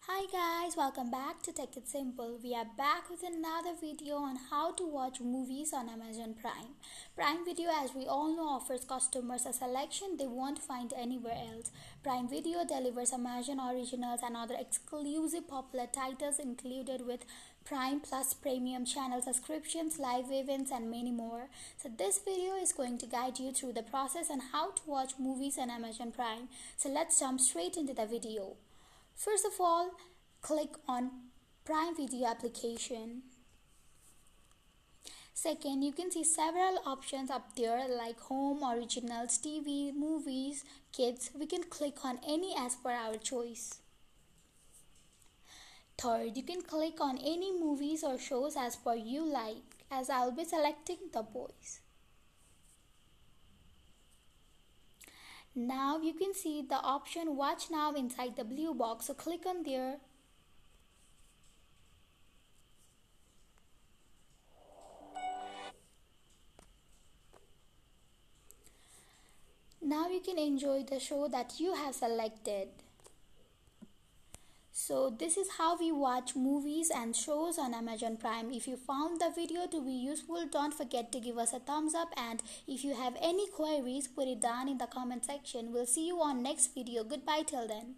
Hi guys, welcome back to Tech It Simple. We are back with another video on how to watch movies on Amazon Prime. Prime Video, as we all know, offers customers a selection they won't find anywhere else. Prime Video delivers Amazon originals and other exclusive popular titles included with Prime Plus premium channel subscriptions, live events and many more. So this video is going to guide you through the process on how to watch movies on Amazon Prime. So let's jump straight into the video. First of all, click on Prime Video application. Second, you can see several options up there like home, originals, TV, movies, kids. We can click on any as per our choice. Third, you can click on any movies or shows as per you like, as I'll be selecting The Boys. Now you can see the option watch now inside the blue box, so click on there. Now you can enjoy the show that you have selected. So this is how we watch movies and shows on Amazon Prime. If you found the video to be useful, don't forget to give us a thumbs up, and if you have any queries, put it down in the comment section. We'll see you on next video. Goodbye till then.